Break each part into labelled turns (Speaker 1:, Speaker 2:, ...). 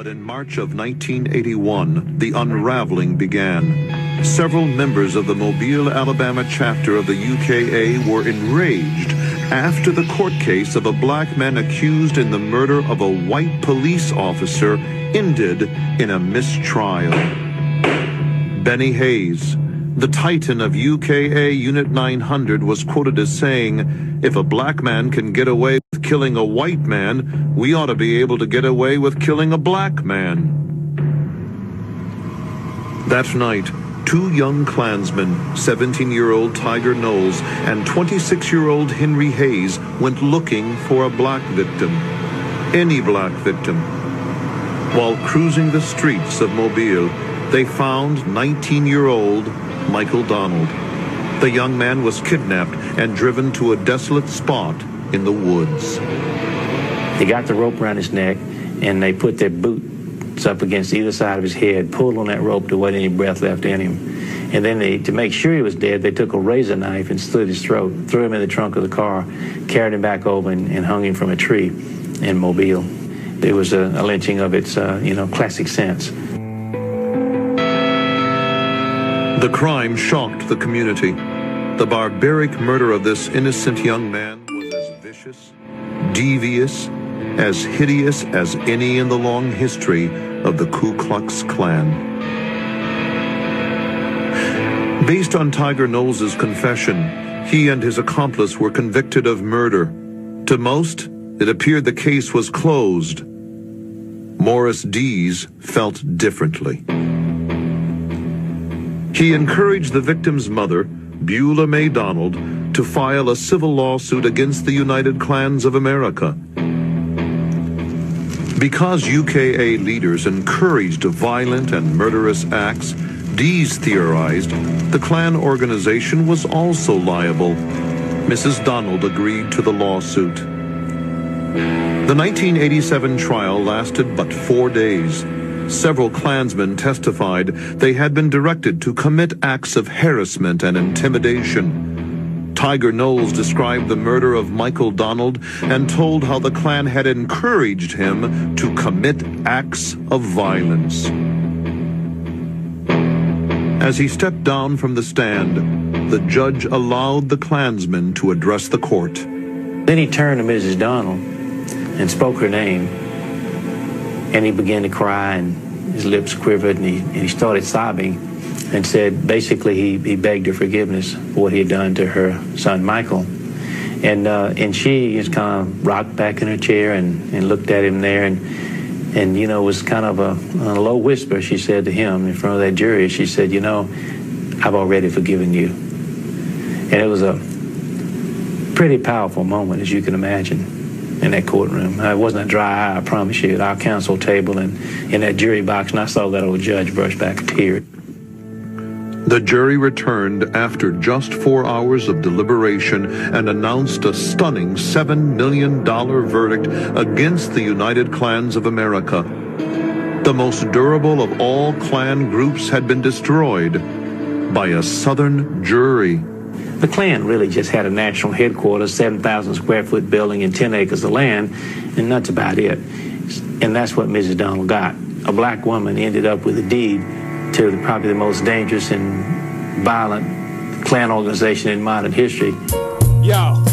Speaker 1: But in March of 1981, the unraveling began. Several members of the Mobile, Alabama chapter of the UKA were enraged after the court case of a black man accused in the murder of a white police officer ended in a mistrial. Benny Hayes, the titan of UKA Unit 900, was quoted as saying, "If a black man can get away with killing a white man, we ought to be able to get away with killing a black man." That night, two young Klansmen, 17-year-old Tiger Knowles and 26-year-old Henry Hayes, went looking for a black victim, any black victim. While cruising the streets of Mobile, they found 19-year-old Michael Donald. The young man was kidnapped and driven to a desolate spot in the woods.
Speaker 2: They got the rope around his neck, and they put their boots up against either side of his head, pulled on that rope to wasn't any breath left in him. And then to make sure he was dead, they took a razor knife and slit his throat, threw him in the trunk of the car, carried him back over and hung him from a tree in Mobile. It was a lynching of its, classic sense.
Speaker 1: The crime shocked the community. The barbaric murder of this innocent young man was as vicious, devious, as hideous as any in the long history of the Ku Klux Klan. Based on Tiger Knowles' confession, he and his accomplice were convicted of murder. To most, it appeared the case was closed. Morris Dees felt differently. He encouraged the victim's mother, Beulah May Donald, to file a civil lawsuit against the United Klans of America. Because UKA leaders encouraged violent and murderous acts, Dees theorized the Klan organization was also liable. Mrs. Donald agreed to the lawsuit. The 1987 trial lasted but 4 days. Several Klansmen testified they had been directed to commit acts of harassment and intimidation. Tiger Knowles described the murder of Michael Donald and told how the Klan had encouraged him to commit acts of violence. As he stepped down from the stand, the judge allowed the Klansmen to address the court.
Speaker 2: Then he turned to Mrs. Donald and spoke her name. And he began to cry, and his lips quivered, and he started sobbing, and said, basically, he begged her forgiveness for what he had done to her son, Michael. And she just kind of rocked back in her chair and looked at him there, and it was kind of a low whisper. She said to him in front of that jury, she said, I've already forgiven you. And it was a pretty powerful moment, as you can imagine, in that courtroom. It wasn't a dry eye, I promise you, at our counsel table and in that jury box, and I saw that old judge brush back a tear.
Speaker 1: The jury returned after just 4 hours of deliberation and announced a stunning $7 million verdict against the United Klans of America. The most durable of all Klan groups had been destroyed by a Southern jury.
Speaker 2: The Klan really just had a national headquarters, 7,000 square foot building and 10 acres of land, and that's about it. And that's what Mrs. Donald got. A black woman ended up with a deed to probably the most dangerous and violent Klan organization in modern history.
Speaker 3: Yo.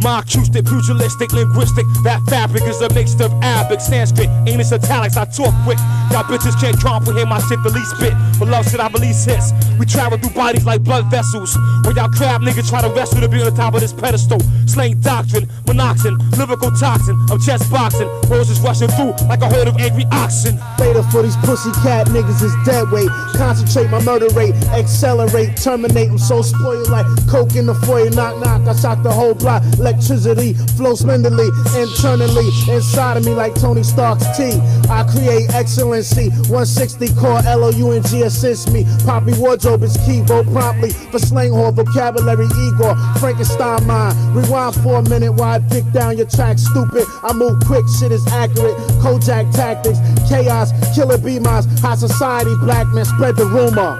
Speaker 3: My acoustic, pugilistic, linguistic, that fabric is a mix of Arabic, Sanskrit, English, italics, I talk quick. Y'all bitches can't comprehend my shit the least bit. But love shit, I release hits. We travel through bodies like blood vessels. When y'all crab niggas try to wrestle to be on the top of this pedestal. Slaying doctrine, monoxin, lyrical toxin. I'm chest boxing, roses rushing through like a herd of angry oxen.
Speaker 4: Later for these pussycat niggas is dead weight. Concentrate my murder rate, accelerate, terminate. I'm so spoiled like coke in the foyer, knock knock. I shot the whole block. Electricity flows mentally, internally, inside of me like Tony Stark's T. I create excellency. 160 core LOUNG assists me. Poppy wardrobe is key. Vote promptly for slang hall, vocabulary, Igor, Frankenstein mind. Rewind for a minute while I dick down your track. Stupid, I move quick, shit is accurate. Kojak tactics, chaos, killer B-Mons, high society, black men spread the rumor.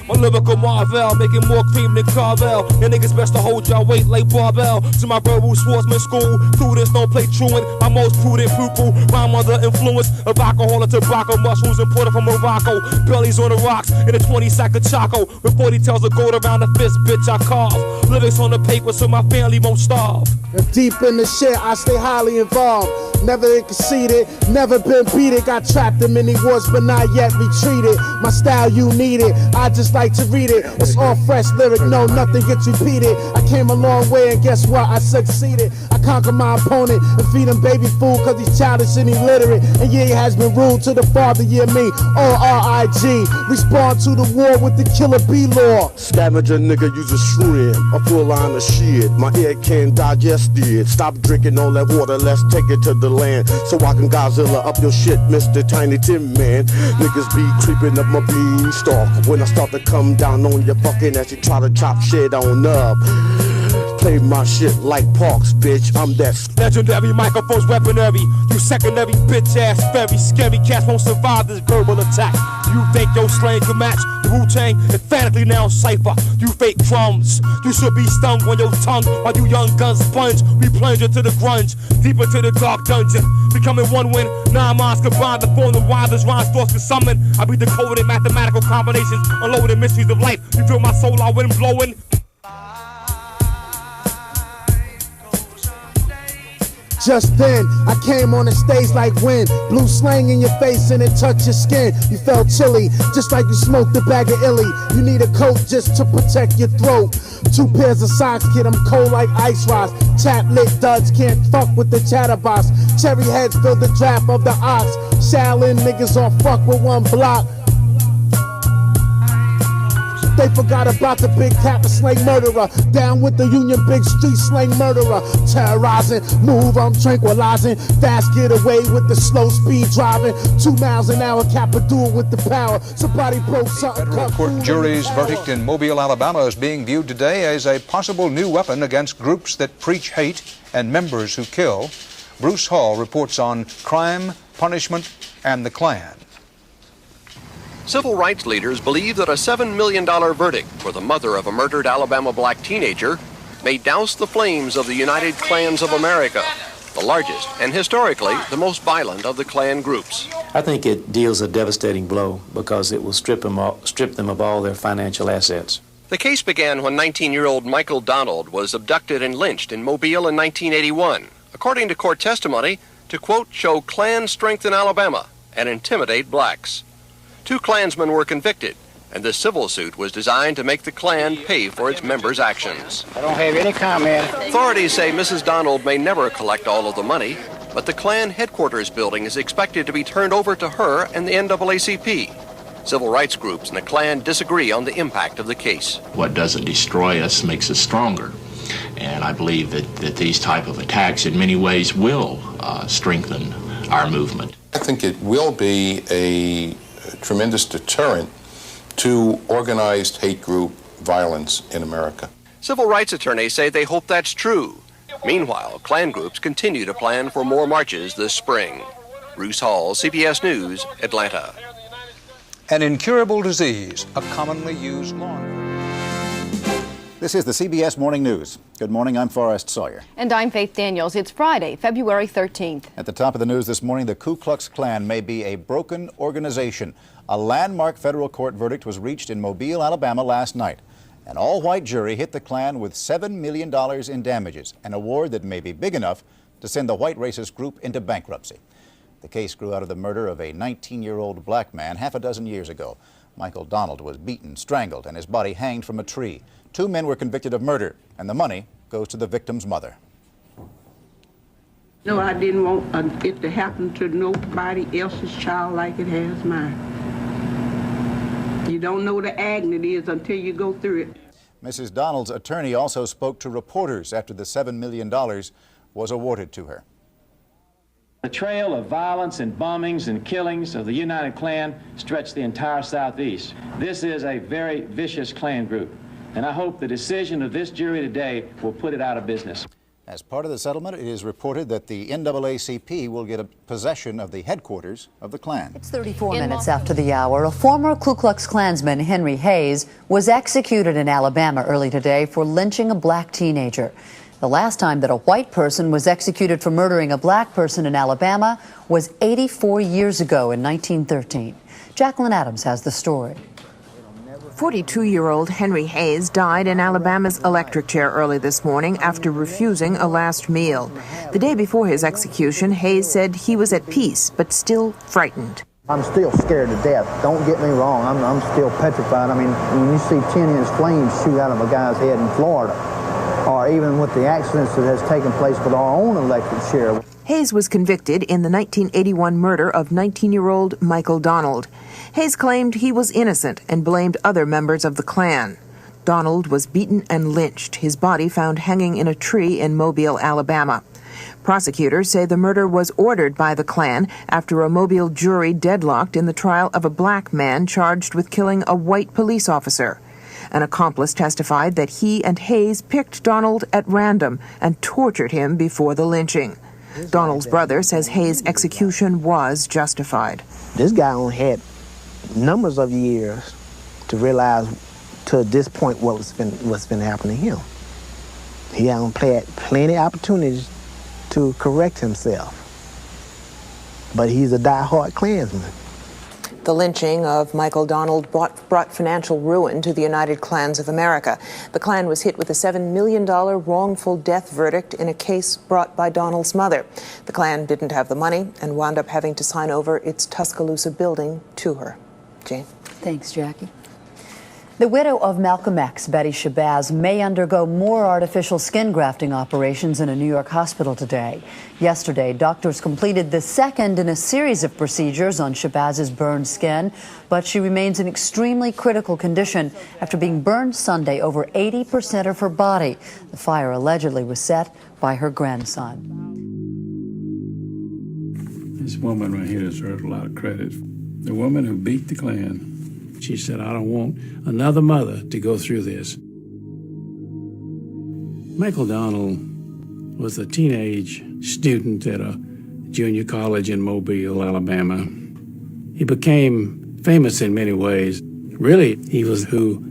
Speaker 3: My lyrical marvel, making more cream than Carvel. And niggas best to hold y'all weight like barbell. To my verbal swordsman school, students don't play truant. My most prudent pupil, my mother influence of alcohol and tobacco, mushrooms imported from Morocco. Bellies on the rocks in a 20-sack of Choco. With 40 tails of gold around the fist, bitch, I carve. Lyrics on the paper so my family won't starve.
Speaker 4: Deep in the shit, I stay highly involved. Never conceded, never been beaten. Got trapped in many wars, but not yet retreated. My style, you need it. I just like to read it. It's all fresh lyric, no, nothing gets repeated. I came a long way, and guess what? I succeeded. I conquered my opponent and feed him baby food, cause he's childish and illiterate. And yeah, he has been rude to the father, yeah, me. O-R-I-G. Respond to the war with the killer bee law.
Speaker 5: Scavenger nigga use a shrimp, a full line of shit. My head can't digest it. Stop drinking all that water, let's take it to the land. So I can Godzilla up your shit, Mr. Tiny Tim Man. Niggas be creeping up my beanstalk when I start to come down on your fucking ass. You try to chop shit on up. Play my shit like Parks, bitch. I'm that
Speaker 3: legendary microphone's weaponry. You secondary bitch ass, very scary cats won't survive this verbal attack. You think your slang can match the Wu-Tang? Emphatically now cipher. You fake crumbs. You should be stung on your tongue while you young guns sponge. We plunge into the grunge, deep into the dark dungeon. Becoming one win, 9 minds combined to form the wildest rhyme thoughts to summon. I be decoding mathematical combinations, unloading mysteries of life. You feel my soul, our wind blowing.
Speaker 4: Just then, I came on the stage like wind. Blue slang in your face and it touched your skin. You felt chilly, just like you smoked a bag of illy. You need a coat just to protect your throat. 2 pairs of socks, kid, I'm cold like ice rocks. Chat lit duds can't fuck with the chatterbox. Cherry heads fill the draft of the ox. Shaolin niggas all fuck with 1 block. They forgot about the big cap and slang murderer. Down with the Union Big Street slang murderer. Terrorizing, move, I'm tranquilizing. Fast get away with the slow speed driving. 2 miles an hour, cap a duel with the power. Somebody broke something.
Speaker 6: Federal court jury's verdict in Mobile, Alabama is being viewed today as a possible new weapon against groups that preach hate and members who kill. Bruce Hall reports on crime, punishment, and the Klan.
Speaker 7: Civil rights leaders believe that a $7 million verdict for the mother of a murdered Alabama black teenager may douse the flames of the United Klans of America, the largest and historically the most violent of the Klan groups.
Speaker 2: I think it deals a devastating blow because it will strip them of all their financial assets.
Speaker 7: The case began when 19-year-old Michael Donald was abducted and lynched in Mobile in 1981, according to court testimony, to, quote, show Klan strength in Alabama and intimidate blacks. 2 Klansmen were convicted, and the civil suit was designed to make the Klan pay for its members' actions.
Speaker 8: I don't have any comment.
Speaker 7: Authorities say Mrs. Donald may never collect all of the money, but the Klan headquarters building is expected to be turned over to her and the NAACP. Civil rights groups and the Klan disagree on the impact of the case.
Speaker 9: What doesn't destroy us makes us stronger. And I believe that these type of attacks in many ways will strengthen our movement.
Speaker 10: I think it will be a tremendous deterrent to organized hate group violence in America.
Speaker 7: Civil rights attorneys say they hope that's true. Meanwhile, Klan groups continue to plan for more marches this spring. Bruce Hall, CBS News, Atlanta.
Speaker 6: An incurable disease, a commonly used lawn.
Speaker 11: This is the CBS Morning News. Good morning, I'm Forrest Sawyer.
Speaker 12: And I'm Faith Daniels. It's Friday, February 13th.
Speaker 11: At the top of the news this morning, the Ku Klux Klan may be a broken organization. A landmark federal court verdict was reached in Mobile, Alabama last night. An all-white jury hit the Klan with $7 million in damages, an award that may be big enough to send the white racist group into bankruptcy. The case grew out of the murder of a 19-year-old black man half a dozen years ago. Michael Donald was beaten, strangled, and his body hanged from a tree. 2 men were convicted of murder, and the money goes to the victim's mother.
Speaker 13: No, I didn't want it to happen to nobody else's child like it has mine. You don't know the agony it is until you go through it.
Speaker 11: Mrs. Donald's attorney also spoke to reporters after the $7 million was awarded to her.
Speaker 14: The trail of violence and bombings and killings of the United Klan stretched the entire Southeast. This is a very vicious Klan group, and I hope the decision of this jury today will put it out of business.
Speaker 11: As part of the settlement, it is reported that the NAACP will get a possession of the headquarters of the Klan.
Speaker 8: It's 34 minutes after the hour. A former Ku Klux Klansman, Henry Hayes, was executed in Alabama early today for lynching a black teenager. The last time that a white person was executed for murdering a black person in Alabama was 84 years ago in 1913. Jacqueline Adams has the story.
Speaker 15: 42-year-old Henry Hayes died in Alabama's electric chair early this morning after refusing a last meal. The day before his execution, Hayes said he was at peace, but still frightened.
Speaker 16: I'm still scared to death. Don't get me wrong. I'm still petrified. I mean, when you see 10-inch flames shoot out of a guy's head in Florida, or even with the accidents that has taken place with our own electric chair.
Speaker 15: Hayes was convicted in the 1981 murder of 19-year-old Michael Donald. Hayes claimed he was innocent and blamed other members of the Klan. Donald was beaten and lynched, his body found hanging in a tree in Mobile, Alabama. Prosecutors say the murder was ordered by the Klan after a Mobile jury deadlocked in the trial of a black man charged with killing a white police officer. An accomplice testified that he and Hayes picked Donald at random and tortured him before the lynching. Donald's brother says Hayes' execution was justified.
Speaker 16: This guy only had numbers of years to realize to this point what's been happening to him. He had plenty of opportunities to correct himself, but he's a die-hard Klansman.
Speaker 15: The lynching of Michael Donald brought financial ruin to the United Klans of America. The Klan was hit with a $7 million wrongful death verdict in a case brought by Donald's mother. The Klan didn't have the money and wound up having to sign over its Tuscaloosa building to her. Jane.
Speaker 8: Thanks, Jackie. The widow of Malcolm X, Betty Shabazz, may undergo more artificial skin grafting operations in a New York hospital today. Yesterday, doctors completed the second in a series of procedures on Shabazz's burned skin, but she remains in extremely critical condition after being burned Sunday over 80% of her body. The fire allegedly was set by her grandson.
Speaker 17: This woman right here deserves a lot of credit. The woman who beat the Klan. She said, I don't want another mother to go through this. Michael Donald was a teenage student at a junior college in Mobile, Alabama. He became famous in many ways. Really, he was who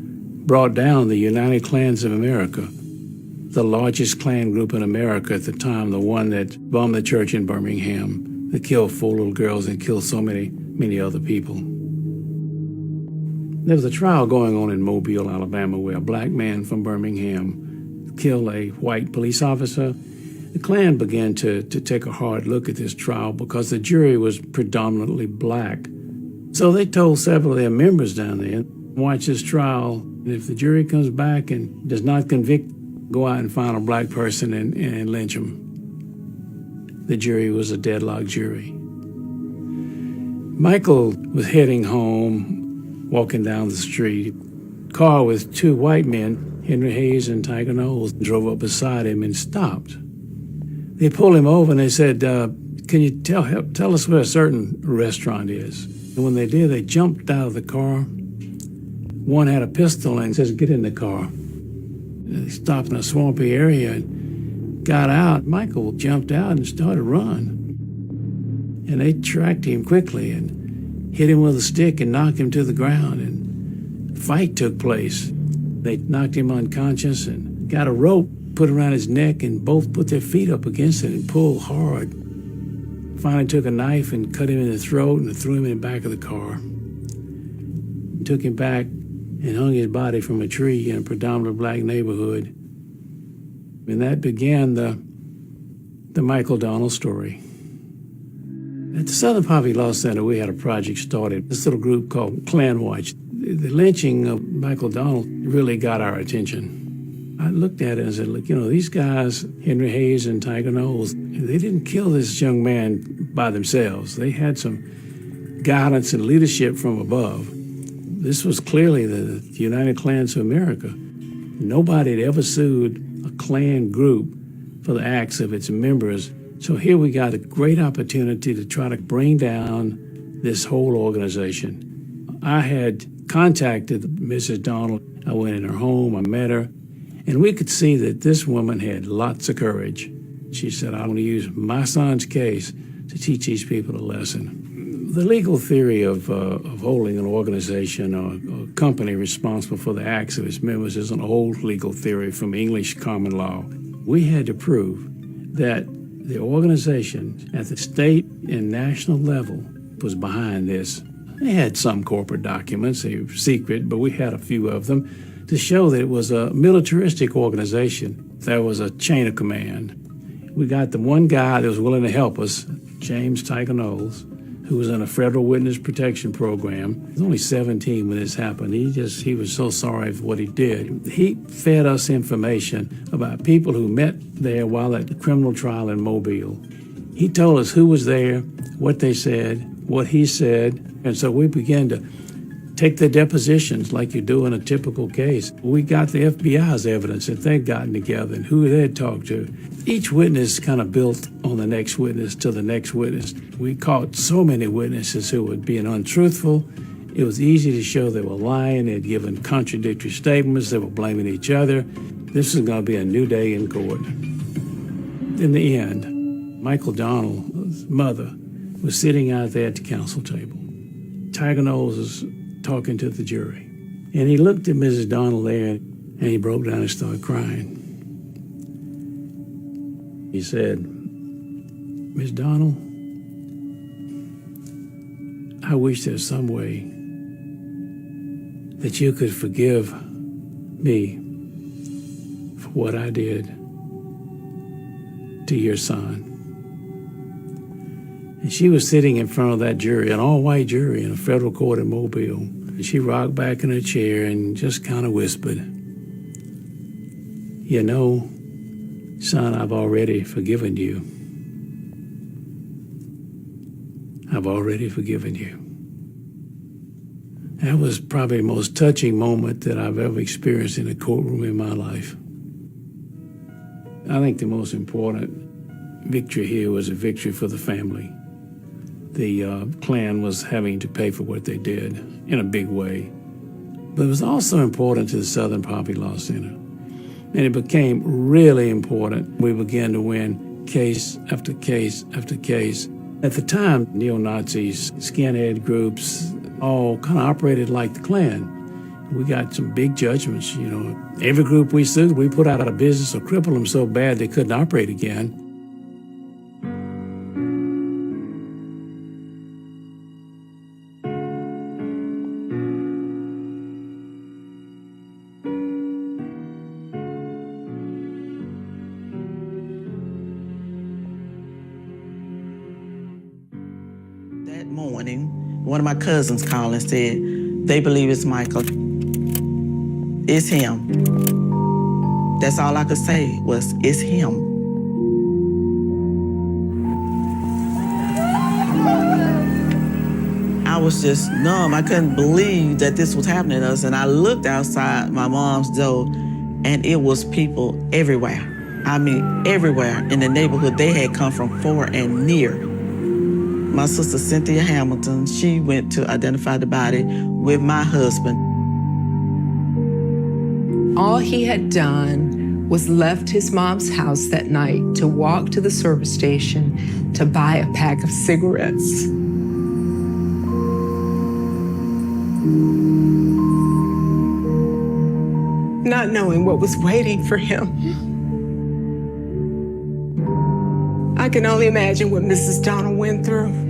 Speaker 17: brought down the United Klans of America, the largest Klan group in America at the time, the one that bombed the church in Birmingham, that killed 4 little girls and killed so many other people. There was a trial going on in Mobile, Alabama, where a black man from Birmingham killed a white police officer. The Klan began to take a hard look at this trial because the jury was predominantly black. So they told several of their members down there, watch this trial, and if the jury comes back and does not convict, go out and find a black person and lynch him. The jury was a deadlocked jury. Michael was heading home, walking down the street. Car with 2 white men, Henry Hayes and Tiger Knowles, drove up beside him and stopped. They pulled him over and they said, can you tell us where a certain restaurant is? And when they did, they jumped out of the car. One had a pistol and says, get in the car. They stopped in a swampy area and got out. Michael jumped out and started to run. And they tracked him quickly and hit him with a stick and knocked him to the ground, and a fight took place. They knocked him unconscious and got a rope put around his neck and both put their feet up against it and pulled hard. Finally took a knife and cut him in the throat and threw him in the back of the car. Took him back and hung his body from a tree in a predominantly black neighborhood. And that began the Michael Donald story. At the Southern Poverty Law Center, we had a project started, this little group called Klan Watch. The lynching of Michael Donald really got our attention. I looked at it and said, look, these guys, Henry Hayes and Tiger Knowles, they didn't kill this young man by themselves. They had some guidance and leadership from above. This was clearly the United Klans of America. Nobody had ever sued a Klan group for the acts of its members. So here we got a great opportunity to try to bring down this whole organization. I had contacted Mrs. Donald. I went in her home, I met her, And we could see that this woman had lots of courage. She said, I want to use my son's case to teach these people a lesson. The legal theory of holding an organization or company responsible for the acts of its members is an old legal theory from English common law. We had to prove that the organization at the state and national level was behind this. They had some corporate documents, they were secret, but we had a few of them to show that it was a militaristic organization. There was a chain of command. We got the one guy that was willing to help us, James Tiger Knowles, who was in a federal witness protection program. He was only 17 when this happened. He was so sorry for what he did. He fed us information about people who met there while at the criminal trial in Mobile. He told us who was there, what they said, what he said, and so we began to take the depositions like you do in a typical case. We got the FBI's evidence that they'd gotten together and who they'd talked to. Each witness kind of built on the next witness to the next witness. We caught so many witnesses who were being untruthful. It was easy to show they were lying. They'd given contradictory statements. They were blaming each other. This is going to be a new day in court. In the end, Michael Donald's mother was sitting out there at the counsel table. Tiger Knowles was talking to the jury. And he looked at Mrs. Donald there, and he broke down and started crying. He said, Miss Donald, I wish there's some way that you could forgive me for what I did to your son. And she was sitting in front of that jury, an all-white jury in a federal court in Mobile. And she rocked back in her chair and just kind of whispered, you know, son, I've already forgiven you. I've already forgiven you. That was probably the most touching moment that I've ever experienced in a courtroom in my life. I think the most important victory here was a victory for the family. The Klan was having to pay for what they did in a big way. But it was also important to the Southern Poverty Law Center. And it became really important. We began to win case after case after case. At the time, neo-Nazis, skinhead groups, all kind of operated like the Klan. We got some big judgments, you know. Every group we sued, we put out of business or crippled them so bad they couldn't operate again.
Speaker 18: That morning, one of my cousins called and said, they believe it's Michael. It's him. That's all I could say was, it's him. I was just numb. I couldn't believe that this was happening to us. And I looked outside my mom's door, and it was people everywhere. I mean, everywhere in the neighborhood. They had come from far and near. My sister, Cynthia Hamilton, she went to identify the body with my husband.
Speaker 19: All he had done was left his mom's house that night to walk to the service station to buy a pack of cigarettes. Not knowing what was waiting for him. I can only imagine what Mrs. Donald went through.